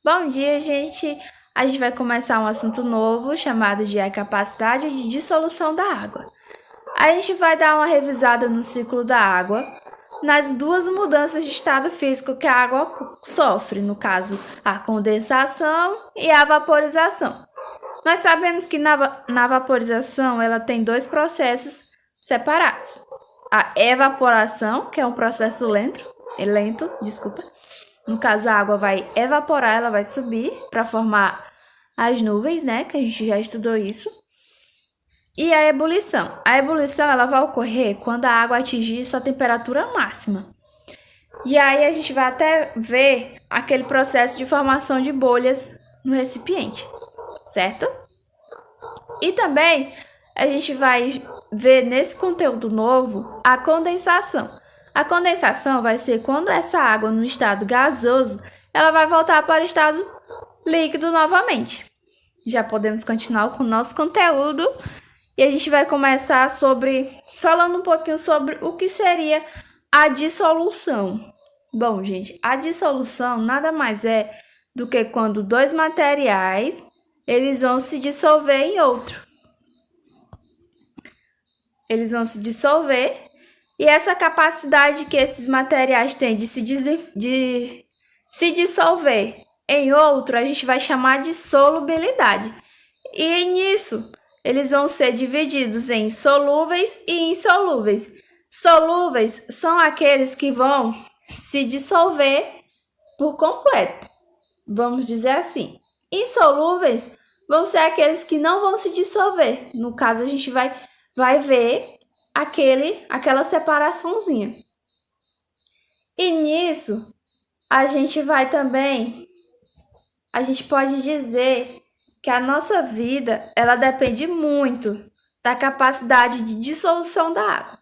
Bom dia, gente! A gente vai começar um assunto novo chamado de a capacidade de dissolução da água. A gente vai dar uma revisada no ciclo da água, nas duas mudanças de estado físico que a água sofre, no caso, a condensação e a vaporização. Nós sabemos que na vaporização ela tem dois processos separados. A evaporação, que é um processo lento, No caso, a água vai evaporar, ela vai subir para formar as nuvens, né? Que a gente já estudou isso. E a ebulição. A ebulição ela vai ocorrer quando a água atingir sua temperatura máxima. E aí a gente vai até ver aquele processo de formação de bolhas no recipiente, certo? E também a gente vai ver nesse conteúdo novo a condensação. A condensação vai ser quando essa água no estado gasoso, ela vai voltar para o estado líquido novamente. Já podemos continuar com o nosso conteúdo e a gente vai começar falando um pouquinho sobre o que seria a dissolução. Bom, gente, a dissolução nada mais é do que quando dois materiais eles vão se dissolver em outro. Eles vão se dissolver. E essa capacidade que esses materiais têm de se dissolver em outro, a gente vai chamar de solubilidade. E nisso, eles vão ser divididos em solúveis e insolúveis. Solúveis são aqueles que vão se dissolver por completo, vamos dizer assim. Insolúveis vão ser aqueles que não vão se dissolver. No caso, a gente vai ver aquela separaçãozinha. E nisso, a gente pode dizer que a nossa vida, ela depende muito da capacidade de dissolução da água.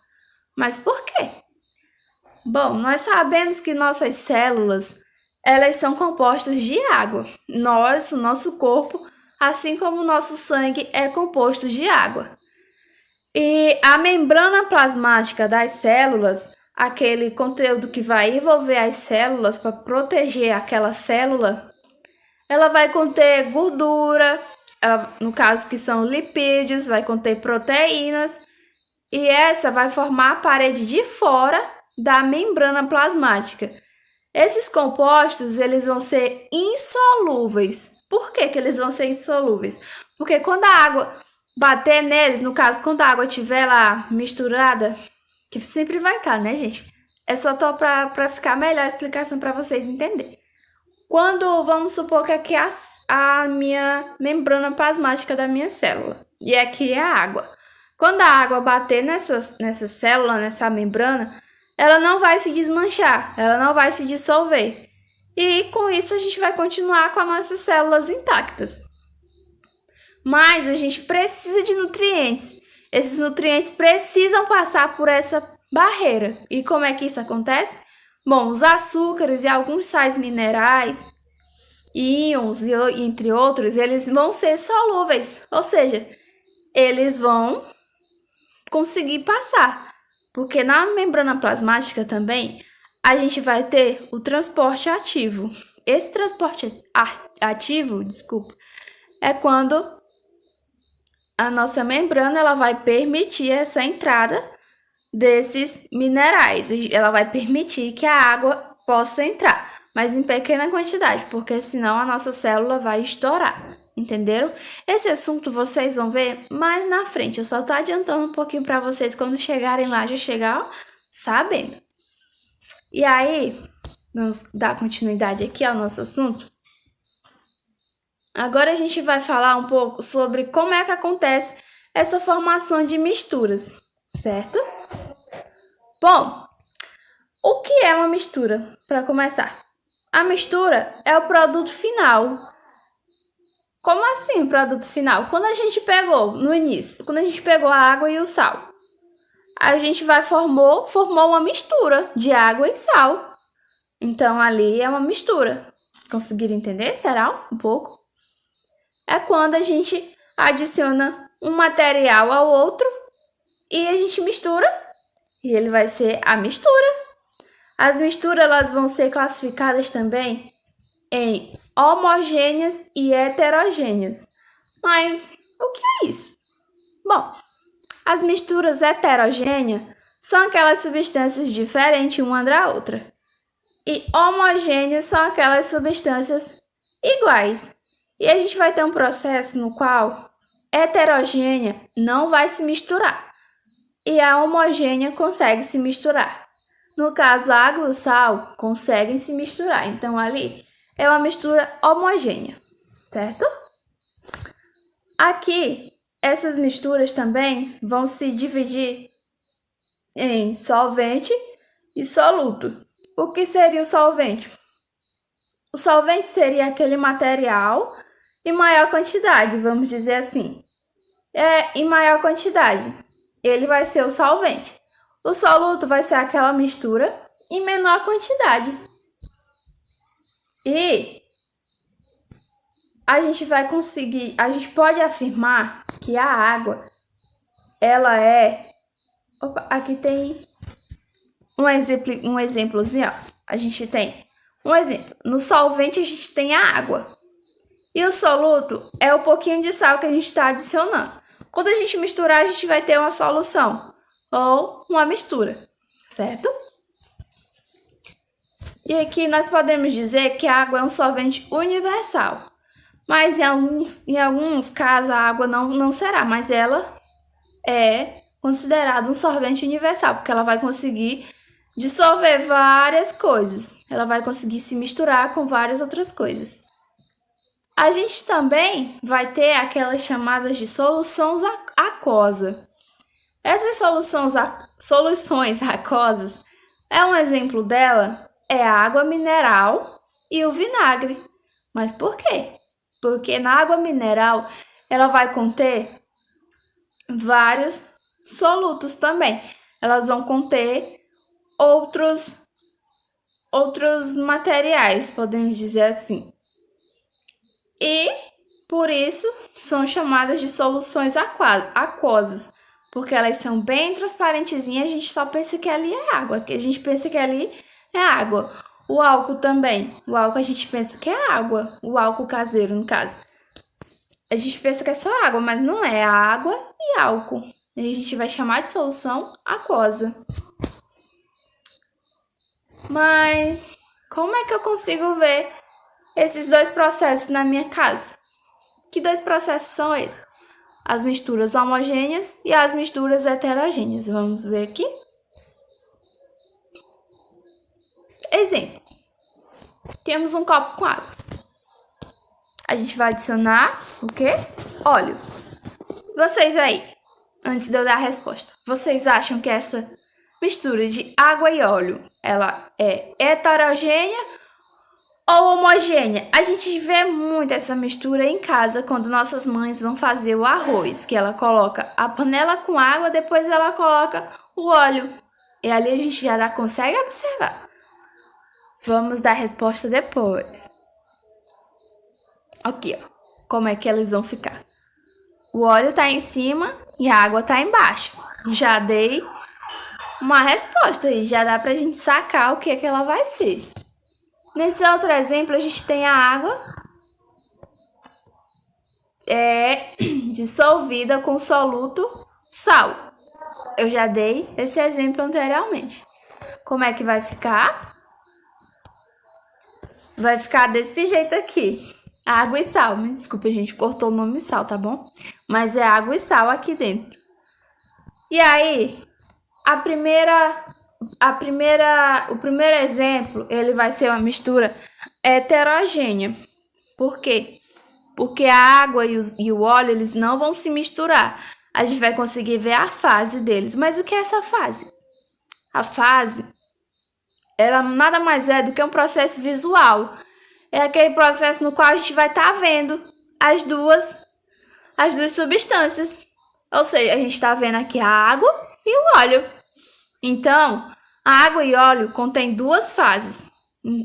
Mas por quê? Bom, nós sabemos que nossas células, elas são compostas de água. O nosso corpo, assim como o nosso sangue, é composto de água. E a membrana plasmática das células, aquele conteúdo que vai envolver as células para proteger aquela célula, ela vai conter gordura, no caso que são lipídios, vai conter proteínas, e essa vai formar a parede de fora da membrana plasmática. Esses compostos, eles vão ser insolúveis. Por que eles vão ser insolúveis? Porque quando a água bater neles, no caso, quando a água estiver lá misturada, que sempre vai estar, né, gente? É só para ficar melhor a explicação para vocês entenderem. Quando, vamos supor que aqui é a minha membrana plasmática da minha célula, e aqui é a água. Quando a água bater nessa célula, nessa membrana, ela não vai se desmanchar, ela não vai se dissolver. E com isso a gente vai continuar com as nossas células intactas. Mas a gente precisa de nutrientes. Esses nutrientes precisam passar por essa barreira. E como é que isso acontece? Bom, os açúcares e alguns sais minerais, íons e entre outros, eles vão ser solúveis. Ou seja, eles vão conseguir passar. Porque na membrana plasmática também, a gente vai ter o transporte ativo. Esse transporte ativo, é quando a nossa membrana ela vai permitir essa entrada desses minerais. Ela vai permitir que a água possa entrar, mas em pequena quantidade, porque senão a nossa célula vai estourar. Entenderam? Esse assunto vocês vão ver mais na frente. Eu só estou adiantando um pouquinho para vocês quando chegarem lá, já chegar sabendo. E aí, vamos dar continuidade aqui ao nosso assunto. Agora a gente vai falar um pouco sobre como é que acontece essa formação de misturas, certo? Bom, o que é uma mistura, para começar? A mistura é o produto final. Como assim o produto final? Quando a gente pegou, no início, quando a gente pegou a água e o sal, a gente formou uma mistura de água e sal. Então, ali é uma mistura. Conseguiram entender? Será? Um pouco? É quando a gente adiciona um material ao outro e a gente mistura e ele vai ser a mistura. As misturas elas vão ser classificadas também em homogêneas e heterogêneas. Mas o que é isso? Bom, as misturas heterogêneas são aquelas substâncias diferentes uma da outra. E homogêneas são aquelas substâncias iguais. E a gente vai ter um processo no qual heterogênea não vai se misturar. E a homogênea consegue se misturar. No caso, a água e o sal conseguem se misturar. Então, ali é uma mistura homogênea, certo? Aqui, essas misturas também vão se dividir em solvente e soluto. O que seria o solvente? O solvente seria aquele material em maior quantidade, vamos dizer assim. Em maior quantidade, ele vai ser o solvente. O soluto vai ser aquela mistura em menor quantidade. E a gente pode afirmar que a água, ela é... Opa, aqui tem um exemplozinho, ó. A gente tem um exemplo. No solvente a gente tem a água. E o soluto é o pouquinho de sal que a gente está adicionando. Quando a gente misturar, a gente vai ter uma solução ou uma mistura, certo? E aqui nós podemos dizer que a água é um solvente universal. Mas em alguns casos a água não será, mas ela é considerada um solvente universal, porque ela vai conseguir dissolver várias coisas. Ela vai conseguir se misturar com várias outras coisas. A gente também vai ter aquelas chamadas de soluções aquosas. Essas soluções aquosas, um exemplo dela é a água mineral e o vinagre. Mas por quê? Porque na água mineral ela vai conter vários solutos também. Elas vão conter outros materiais, podemos dizer assim. E por isso são chamadas de soluções aquosas, porque elas são bem transparentezinhas. A gente só pensa que ali é água, que a gente pensa que ali é água. O álcool também. O álcool a gente pensa que é água. O álcool caseiro, no caso. A gente pensa que é só água, mas não é. Água e álcool. A gente vai chamar de solução aquosa. Mas como é que eu consigo ver esses dois processos na minha casa? Que dois processos são esses? As misturas homogêneas e as misturas heterogêneas. Vamos ver aqui. Exemplo. Temos um copo com água. A gente vai adicionar o quê? Óleo. Vocês aí, antes de eu dar a resposta, vocês acham que essa mistura de água e óleo, ela é heterogênea ou homogênea? A gente vê muito essa mistura em casa quando nossas mães vão fazer o arroz, que ela coloca a panela com água, depois ela coloca o óleo. E ali a gente já consegue observar. Vamos dar a resposta depois. Aqui, ó. Como é que eles vão ficar? O óleo tá em cima e a água tá embaixo. Já dei uma resposta aí. Já dá pra gente sacar o que é que ela vai ser. Nesse outro exemplo, a gente tem a água dissolvida com soluto sal. Eu já dei esse exemplo anteriormente. Como é que vai ficar? Vai ficar desse jeito aqui. Água e sal. Me desculpa, a gente cortou o nome sal, tá bom? Mas é água e sal aqui dentro. E aí, o primeiro exemplo, ele vai ser uma mistura heterogênea. Por quê? Porque a água e o óleo, eles não vão se misturar. A gente vai conseguir ver a fase deles. Mas o que é essa fase? A fase, ela nada mais é do que um processo visual. É aquele processo no qual a gente vai estar vendo as duas substâncias. Ou seja, a gente está vendo aqui a água e o óleo. Então, a água e óleo contêm duas fases.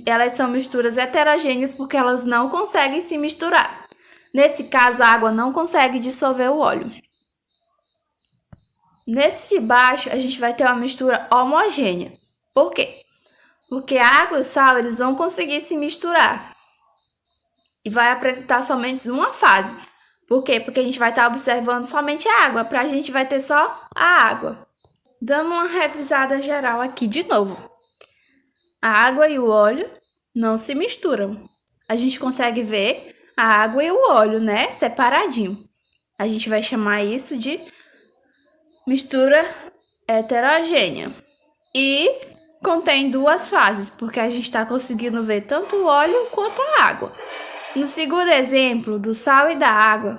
Elas são misturas heterogêneas porque elas não conseguem se misturar. Nesse caso, a água não consegue dissolver o óleo. Nesse de baixo, a gente vai ter uma mistura homogênea. Por quê? Porque a água e o sal, eles vão conseguir se misturar. e vai apresentar somente uma fase. Por quê? Porque a gente vai estar observando somente a água, para a gente vai ter só a água. Dando uma revisada geral aqui de novo. A água e o óleo não se misturam. A gente consegue ver a água e o óleo, né? Separadinho. A gente vai chamar isso de mistura heterogênea. E contém duas fases, porque a gente está conseguindo ver tanto o óleo quanto a água. No segundo exemplo, do sal e da água,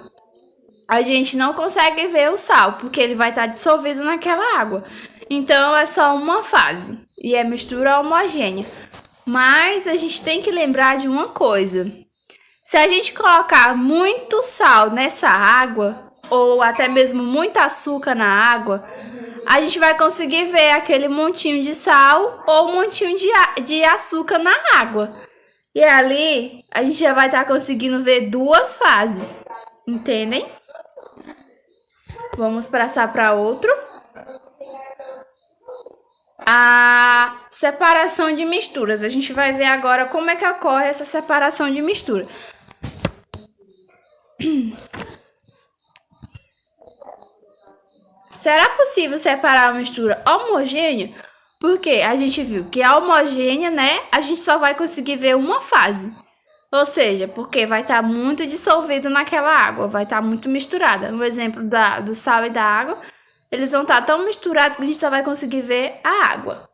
a gente não consegue ver o sal, porque ele vai estar dissolvido naquela água. Então, é só uma fase, e é mistura homogênea. Mas a gente tem que lembrar de uma coisa. Se a gente colocar muito sal nessa água, ou até mesmo muito açúcar na água, a gente vai conseguir ver aquele montinho de sal ou montinho de açúcar na água. E ali, a gente já vai estar conseguindo ver duas fases, entendem? Vamos passar para outro. A separação de misturas. A gente vai ver agora como é que ocorre essa separação de mistura. Será possível separar uma mistura homogênea? Porque a gente viu que a homogênea, né, a gente só vai conseguir ver uma fase. Ou seja, porque vai estar muito dissolvido naquela água, vai estar muito misturada. No exemplo do sal e da água, eles vão estar tão misturados que a gente só vai conseguir ver a água.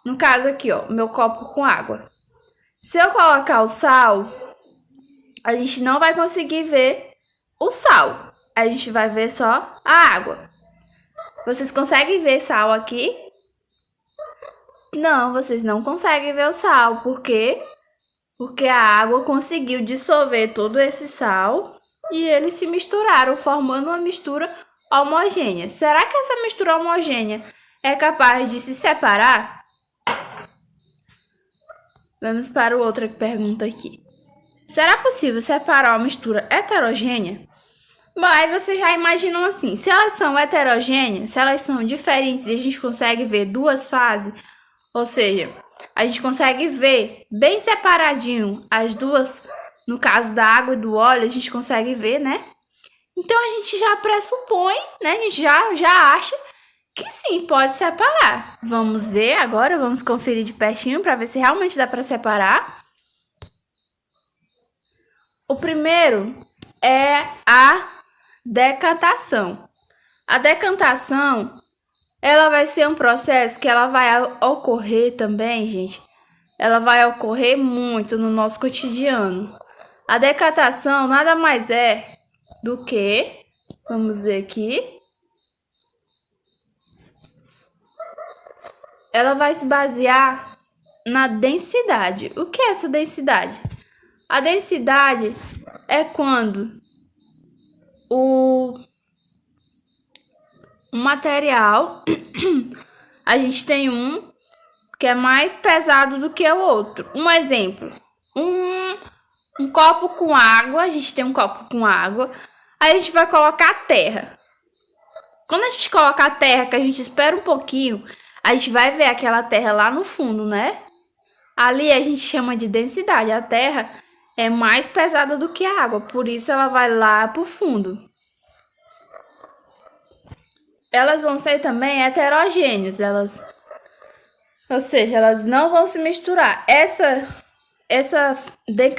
No caso aqui, ó, meu copo com água. Se eu colocar o sal, a gente não vai conseguir ver o sal. A gente vai ver só a água. Vocês conseguem ver sal aqui? Não, vocês não conseguem ver o sal. Por quê? Porque a água conseguiu dissolver todo esse sal e eles se misturaram, formando uma mistura homogênea. Será que essa mistura homogênea é capaz de se separar? Vamos para o outra pergunta aqui. Será possível separar uma mistura heterogênea? Bom, aí vocês já imaginam assim, se elas são heterogêneas, se elas são diferentes e a gente consegue ver duas fases, ou seja, a gente consegue ver bem separadinho as duas, no caso da água e do óleo, a gente consegue ver, né? Então a gente já pressupõe, né? A gente já acha que sim, pode separar. Vamos ver agora, vamos conferir de pertinho para ver se realmente dá para separar. O primeiro é a decantação. A decantação, ela vai ser um processo que ela vai ocorrer também, gente. Ela vai ocorrer muito no nosso cotidiano. A decantação nada mais é do que, vamos ver aqui, ela vai se basear na densidade. O que é essa densidade? A densidade é quando o material, a gente tem um que é mais pesado do que o outro. Um exemplo, um copo com água, a gente tem um copo com água, aí a gente vai colocar terra. Quando a gente colocar a terra, que a gente espera um pouquinho, a gente vai ver aquela terra lá no fundo, né? Ali a gente chama de densidade. A terra é mais pesada do que a água, por isso ela vai lá pro fundo. Elas vão ser também heterogêneas, ou seja, elas não vão se misturar. Essa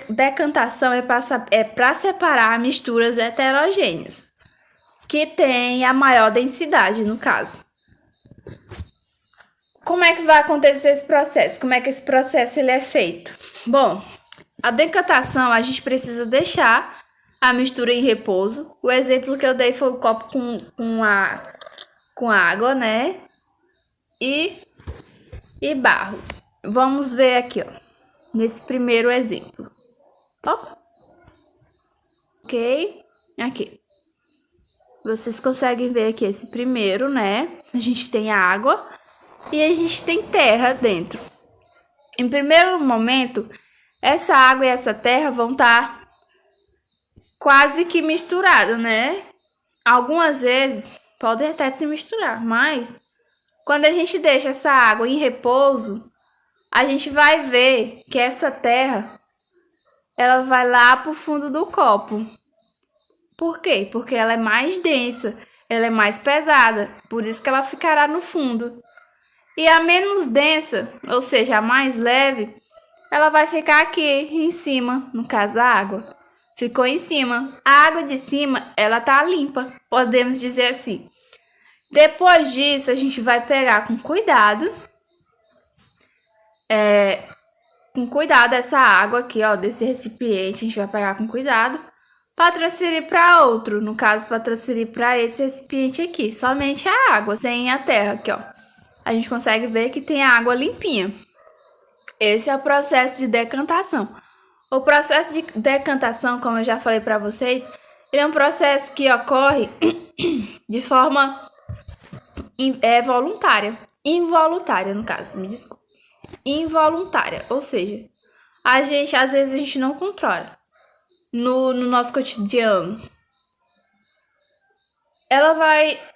decantação é para separar misturas heterogêneas, que tem a maior densidade, no caso. Como é que vai acontecer esse processo? Como é que esse processo ele é feito? Bom, a decantação a gente precisa deixar a mistura em repouso. O exemplo que eu dei foi o copo com água, né? E barro. Vamos ver aqui, ó, nesse primeiro exemplo. Ó. Ok? Aqui. Vocês conseguem ver aqui esse primeiro, né? A gente tem água e a gente tem terra dentro. Em primeiro momento, essa água e essa terra vão estar quase que misturadas, né? Algumas vezes podem até se misturar, mas quando a gente deixa essa água em repouso, a gente vai ver que essa terra ela vai lá pro fundo do copo. Por quê? Porque ela é mais densa, ela é mais pesada, por isso que ela ficará no fundo. E a menos densa, ou seja, a mais leve, ela vai ficar aqui em cima, no caso a água. Ficou em cima. A água de cima, ela tá limpa, podemos dizer assim. Depois disso, a gente vai pegar com cuidado, essa água aqui, ó, desse recipiente, a gente vai pegar com cuidado para transferir para outro, no caso, para transferir para esse recipiente aqui, somente a água, sem a terra aqui, ó. A gente consegue ver que tem a água limpinha. Esse é o processo de decantação. O processo de decantação, como eu já falei para vocês, ele é um processo que ocorre de forma voluntária, involuntária no caso, me desculpe. Involuntária, ou seja, às vezes a gente não controla no nosso cotidiano.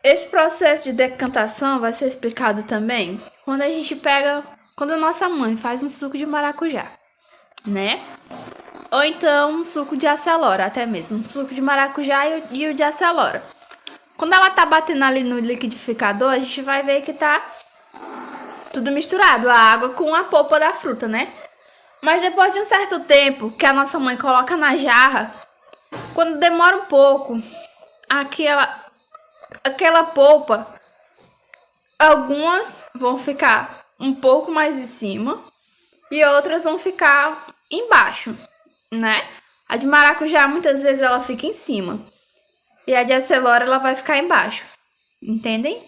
Esse processo de decantação vai ser explicado também quando a nossa mãe faz um suco de maracujá, né? Ou então um suco de acelora, até mesmo, um suco de maracujá e o de acelora. Quando ela tá batendo ali no liquidificador, a gente vai ver que tá tudo misturado, a água com a polpa da fruta, né? Mas depois de um certo tempo que a nossa mãe coloca na jarra, quando demora um pouco, aquela polpa, algumas vão ficar um pouco mais em cima e outras vão ficar embaixo, né? A de maracujá, muitas vezes, ela fica em cima. E a de acelora, ela vai ficar embaixo. Entendem?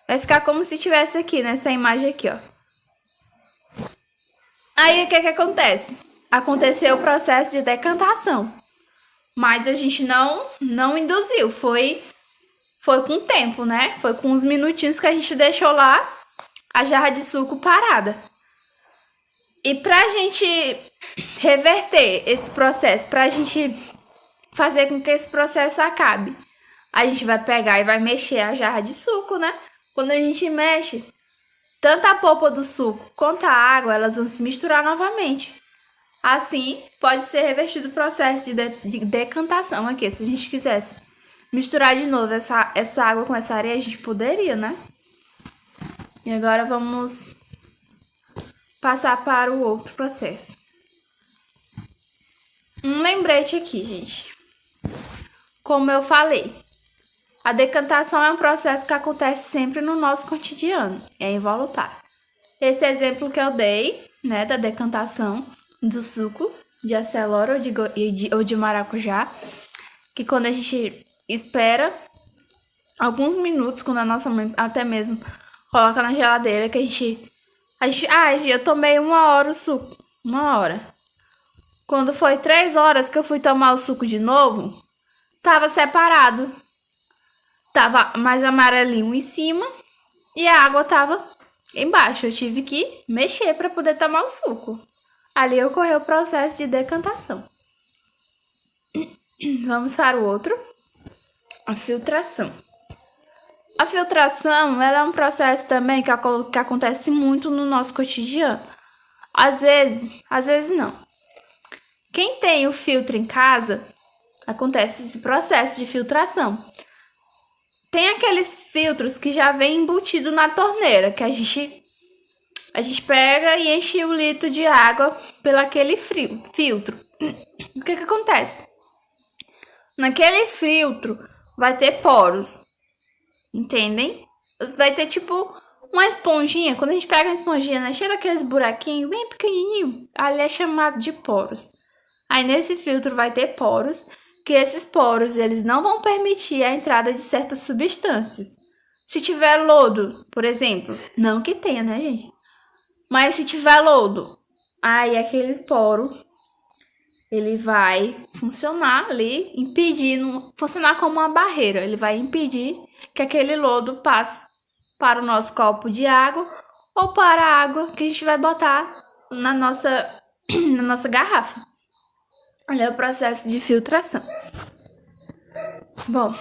Vai ficar como se tivesse aqui, nessa imagem aqui, ó. Aí, o que acontece? Aconteceu o processo de decantação. Mas a gente não induziu. Foi com o tempo, né? Foi com uns minutinhos que a gente deixou lá a jarra de suco parada. E pra gente reverter esse processo, pra gente fazer com que esse processo acabe, a gente vai pegar e vai mexer a jarra de suco, né? Quando a gente mexe, tanto a polpa do suco quanto a água, elas vão se misturar novamente. Assim, pode ser revertido o processo de decantação aqui. Se a gente quisesse misturar de novo essa água com essa areia, a gente poderia, né? E agora vamos passar para o outro processo. Um lembrete aqui, gente. Como eu falei, a decantação é um processo que acontece sempre no nosso cotidiano, é involuntário. Esse exemplo que eu dei, né, da decantação do suco de acelora ou de maracujá, que quando a gente espera alguns minutos, quando a nossa mãe até mesmo coloca na geladeira, que eu tomei 1 hora o suco, 1 hora. Quando foi 3 horas que eu fui tomar o suco de novo, tava separado. Tava mais amarelinho em cima e a água tava embaixo. Eu tive que mexer para poder tomar o suco. Ali ocorreu o processo de decantação. Vamos para o outro. A filtração. A filtração, ela é um processo também que acontece muito no nosso cotidiano. Às vezes não. Quem tem o filtro em casa, acontece esse processo de filtração. Tem aqueles filtros que já vem embutido na torneira, que a gente pega e enche o litro de água pelo aquele filtro. O que acontece? Naquele filtro vai ter poros. Entendem? Vai ter tipo uma esponjinha. Quando a gente pega uma esponjinha, né, cheia daqueles buraquinhos bem pequenininho, ali é chamado de poros. Aí nesse filtro vai ter poros, que esses poros eles não vão permitir a entrada de certas substâncias. Se tiver lodo, por exemplo, não que tenha, né, gente? Mas se tiver lodo, aí aquele poro ele vai funcionar ali, funcionar como uma barreira. Ele vai impedir que aquele lodo passe para o nosso copo de água ou para a água que a gente vai botar na nossa garrafa. Olha o processo de filtração. Bom,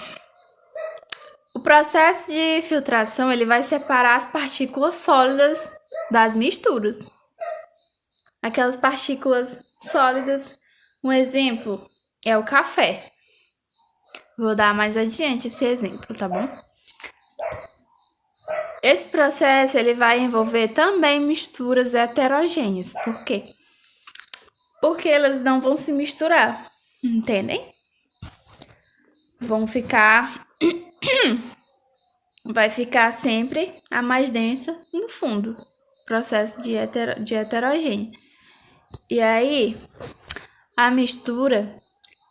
o processo de filtração ele vai separar as partículas sólidas das misturas. Aquelas partículas sólidas Um exemplo é o café. Vou dar mais adiante esse exemplo, tá bom? Esse processo ele vai envolver também misturas heterogêneas. Por quê? Porque elas não vão se misturar, entendem? Vão ficar... vai ficar sempre a mais densa no fundo. Processo de heterogêneo. E aí, a mistura,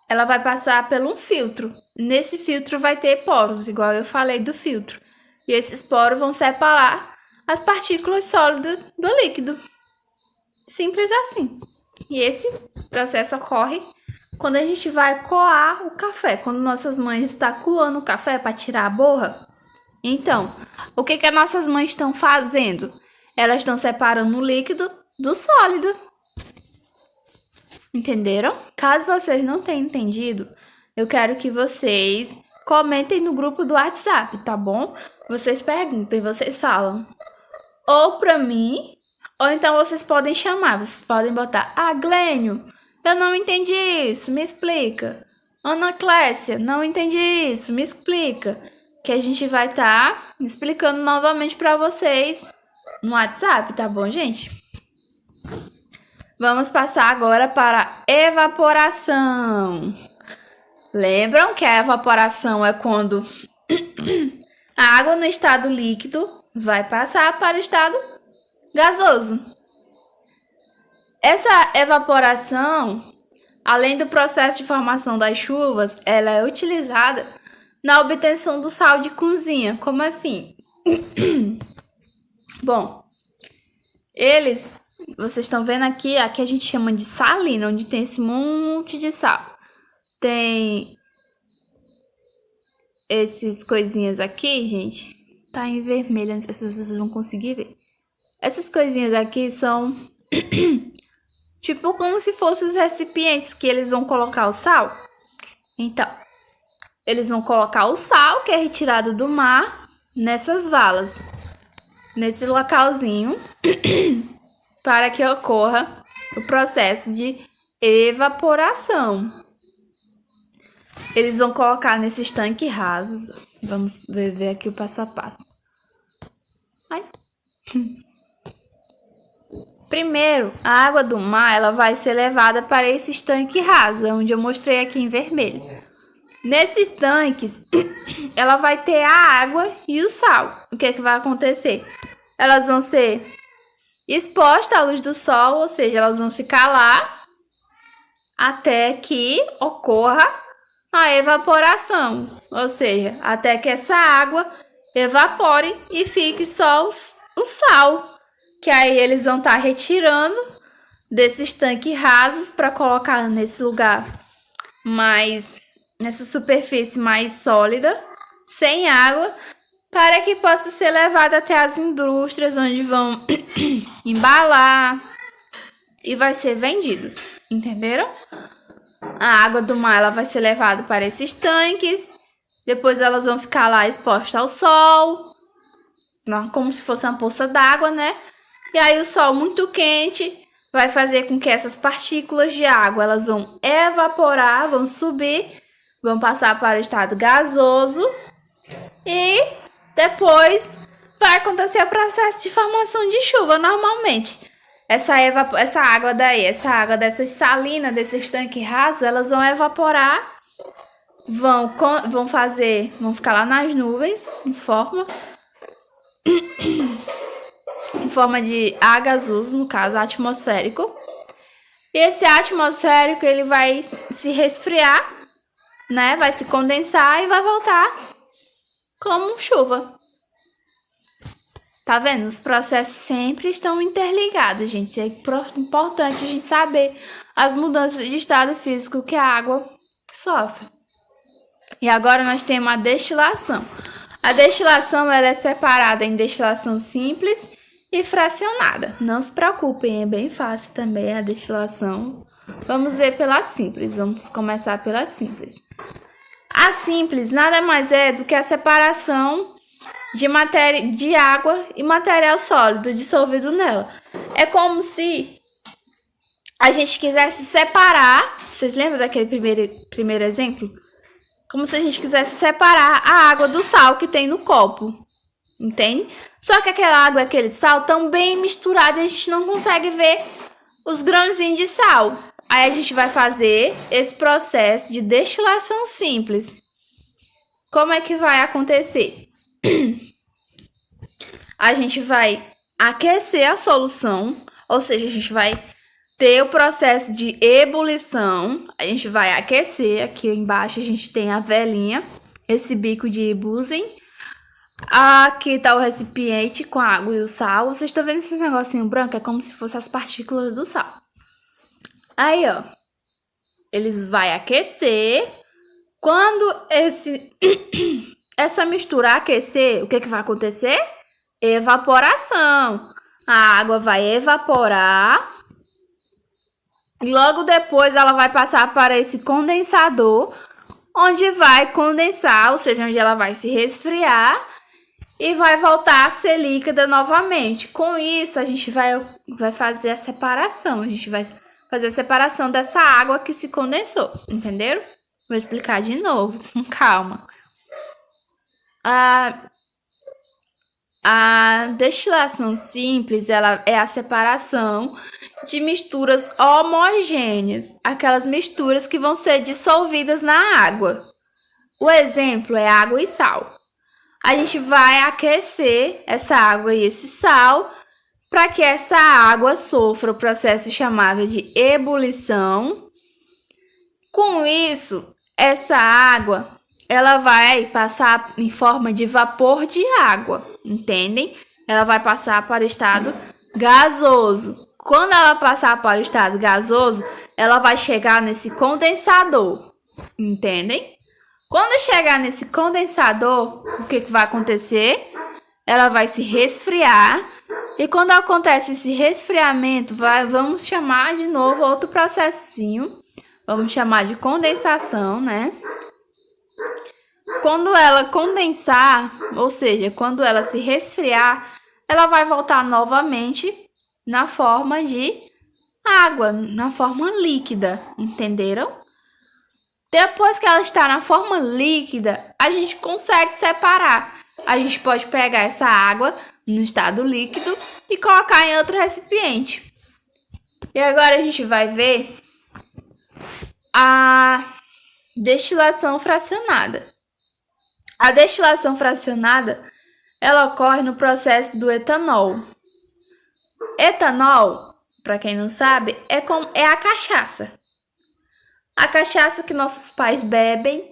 ela vai passar por um filtro. Nesse filtro vai ter poros, igual eu falei do filtro. E esses poros vão separar as partículas sólidas do líquido. Simples assim. E esse processo ocorre quando a gente vai coar o café. Quando nossas mães estão coando o café para tirar a borra. Então, o que as nossas mães estão fazendo? Elas estão separando o líquido do sólido. Entenderam? Caso vocês não tenham entendido, eu quero que vocês comentem no grupo do WhatsApp, tá bom? Vocês perguntem, vocês falam. Ou pra mim, ou então vocês podem chamar. Vocês podem botar: Glênio, eu não entendi isso, me explica. Ana Clécia, não entendi isso, me explica. Que a gente vai estar explicando novamente pra vocês no WhatsApp, tá bom, gente? Vamos passar agora para a evaporação. Lembram que a evaporação é quando a água no estado líquido vai passar para o estado gasoso. Essa evaporação, além do processo de formação das chuvas, ela é utilizada na obtenção do sal de cozinha. Como assim? Bom, vocês estão vendo aqui a gente chama de salina, onde tem esse monte de sal. Tem esses coisinhas aqui, gente. Tá em vermelho, não sei se vocês vão conseguir ver. Essas coisinhas aqui são tipo como se fossem os recipientes que eles vão colocar o sal. Então, eles vão colocar o sal, que é retirado do mar, nessas valas. Nesse localzinho, para que ocorra o processo de evaporação. Eles vão colocar nesses tanques rasos. Vamos ver aqui o passo a passo. Primeiro, a água do mar ela vai ser levada para esses tanques rasos, onde eu mostrei aqui em vermelho. Nesses tanques, ela vai ter a água e o sal. O que é que vai acontecer? Elas vão ser expostas à luz do sol, ou seja, elas vão ficar lá até que ocorra a evaporação, ou seja, até que essa água evapore e fique só o sal, que aí eles vão estar retirando desses tanques rasos para colocar nesse lugar nessa superfície mais sólida, sem água, para que possa ser levado até as indústrias, onde vão embalar e vai ser vendido. Entenderam? A água do mar ela vai ser levada para esses tanques, depois elas vão ficar lá expostas ao sol, como se fosse uma poça d'água, né? E aí o sol muito quente vai fazer com que essas partículas de água elas vão evaporar, vão subir, vão passar para o estado gasoso e depois vai acontecer o processo de formação de chuva normalmente. Essa água dessas salinas, desses tanques rasos, elas vão evaporar, vão ficar lá nas nuvens em forma de ar gasoso, no caso atmosférico. E esse atmosférico ele vai se resfriar, né? Vai se condensar e vai voltar como chuva. Tá vendo? Os processos sempre estão interligados, gente. É importante a gente saber as mudanças de estado físico que a água sofre. E agora nós temos a destilação. A destilação ela é separada em destilação simples e fracionada. Não se preocupem, é bem fácil também a destilação. Vamos ver pela simples. Vamos começar pela simples. A simples nada mais é do que a separação de água e material sólido dissolvido nela. É como se a gente quisesse separar, vocês lembram daquele primeiro exemplo? Como se a gente quisesse separar a água do sal que tem no copo, entende? Só que aquela água e aquele sal estão bem misturados e a gente não consegue ver os grãozinhos de sal. Aí a gente vai fazer esse processo de destilação simples. Como é que vai acontecer? A gente vai aquecer a solução, ou seja, a gente vai ter o processo de ebulição. A gente vai aquecer, aqui embaixo a gente tem a velinha, esse bico de Bunsen. Aqui tá o recipiente com a água e o sal. Vocês estão vendo esse negocinho branco? É como se fossem as partículas do sal. Aí, ó, eles vai aquecer. Quando essa mistura aquecer, o que vai acontecer? Evaporação. A água vai evaporar e logo depois ela vai passar para esse condensador, onde vai condensar, ou seja, onde ela vai se resfriar e vai voltar a ser líquida novamente. Com isso, a gente vai fazer a separação. A gente vai fazer a separação dessa água que se condensou, entenderam? Vou explicar de novo, com calma. A destilação simples, ela é a separação de misturas homogêneas, aquelas misturas que vão ser dissolvidas na água. O exemplo é água e sal. A gente vai aquecer essa água e esse sal para que essa água sofra o processo chamado de ebulição. Com isso, essa água ela vai passar em forma de vapor de água, entendem? Ela vai passar para o estado gasoso. Quando ela passar para o estado gasoso, ela vai chegar nesse condensador, entendem? Quando chegar nesse condensador, o que vai acontecer? Ela vai se resfriar. E quando acontece esse resfriamento, vamos chamar de novo outro processinho. Vamos chamar de condensação, né? Quando ela condensar, ou seja, quando ela se resfriar, ela vai voltar novamente na forma de água, na forma líquida, entenderam? Depois que ela está na forma líquida, a gente consegue separar. A gente pode pegar essa água no estado líquido e colocar em outro recipiente. E agora a gente vai ver a destilação fracionada. A destilação fracionada, ela ocorre no processo do etanol. Etanol, para quem não sabe, é a cachaça. A cachaça que nossos pais bebem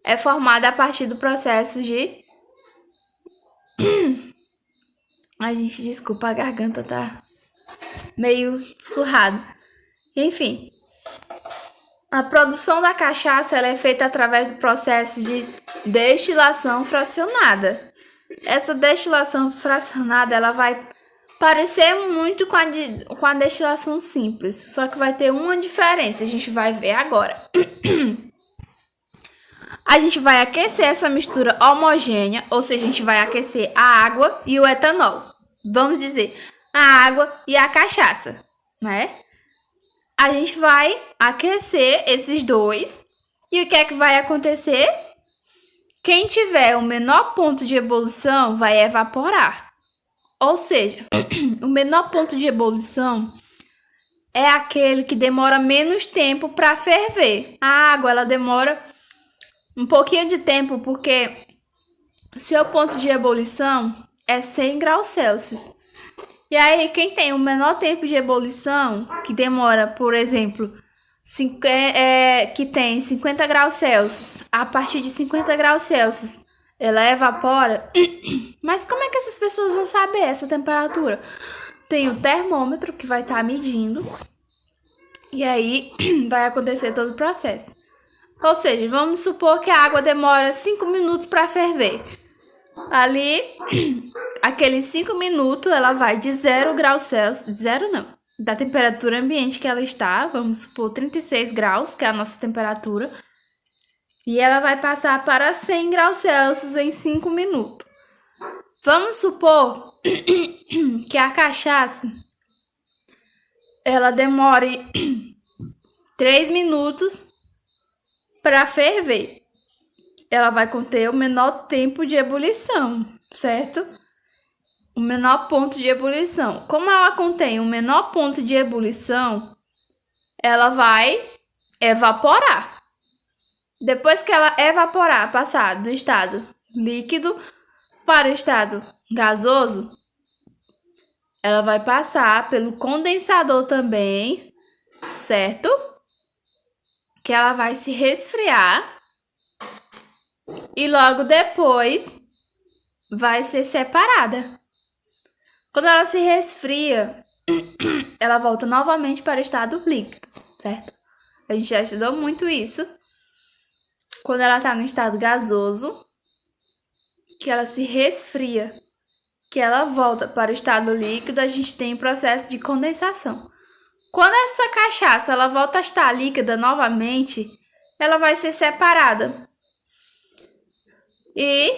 é formada a partir do processo de... Ai, gente, desculpa, a garganta tá meio surrada. Enfim, a produção da cachaça ela é feita através do processo de destilação fracionada. Essa destilação fracionada ela vai parecer muito com a destilação simples, só que vai ter uma diferença, a gente vai ver agora. A gente vai aquecer essa mistura homogênea, ou seja, a gente vai aquecer a água e o etanol. Vamos dizer, a água e a cachaça, né? A gente vai aquecer esses dois e o que é que vai acontecer? Quem tiver o menor ponto de ebulição vai evaporar. Ou seja, o menor ponto de ebulição é aquele que demora menos tempo para ferver. A água ela demora um pouquinho de tempo porque seu ponto de ebulição é 100 graus Celsius. E aí, quem tem o menor tempo de ebulição, que demora, por exemplo, que tem 50 graus Celsius, a partir de 50 graus Celsius, ela evapora. Mas como é que essas pessoas vão saber essa temperatura? Tem o termômetro que vai estar medindo. E aí, vai acontecer todo o processo. Ou seja, vamos supor que a água demora 5 minutos para ferver. Ali, aqueles 5 minutos, ela vai de 0 graus Celsius, zero não, da temperatura ambiente que ela está, vamos supor 36 graus, que é a nossa temperatura, e ela vai passar para 100 graus Celsius em 5 minutos. Vamos supor que a cachaça, ela demore 3 minutos para ferver. Ela vai conter o menor tempo de ebulição, certo? O menor ponto de ebulição. Como ela contém o menor ponto de ebulição, ela vai evaporar. Depois que ela evaporar, passar do estado líquido para o estado gasoso, ela vai passar pelo condensador também, certo? Que ela vai se resfriar e logo depois vai ser separada. Quando ela se resfria, ela volta novamente para o estado líquido, certo? A gente já estudou muito isso. Quando ela está no estado gasoso, que ela se resfria, que ela volta para o estado líquido, a gente tem o processo de condensação. Quando essa cachaça ela volta a estar líquida novamente, ela vai ser separada. E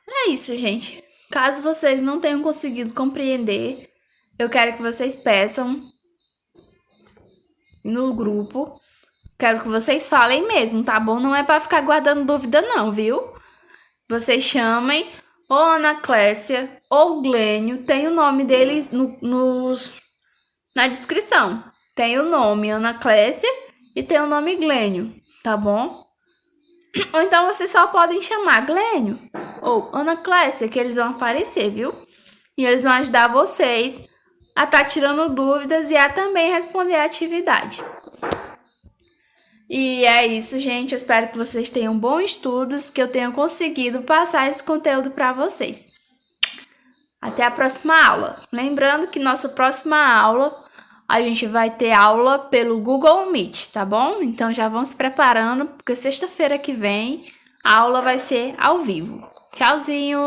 é isso, gente. Caso vocês não tenham conseguido compreender, eu quero que vocês peçam no grupo. Quero que vocês falem mesmo, tá bom? Não é para ficar guardando dúvida não, viu? Vocês chamem ou Ana Clécia ou Glênio. Tem o nome deles na descrição. Tem o nome Ana Clécia e tem o nome Glênio, tá bom? Ou então vocês só podem chamar Glênio ou Ana Clécia, que eles vão aparecer, viu? E eles vão ajudar vocês a estar tirando dúvidas e a também responder a atividade. E é isso, gente. Eu espero que vocês tenham bons estudos, que eu tenha conseguido passar esse conteúdo para vocês. Até a próxima aula. Lembrando que nossa próxima aula, a gente vai ter aula pelo Google Meet, tá bom? Então já vão se preparando, porque sexta-feira que vem a aula vai ser ao vivo. Tchauzinho!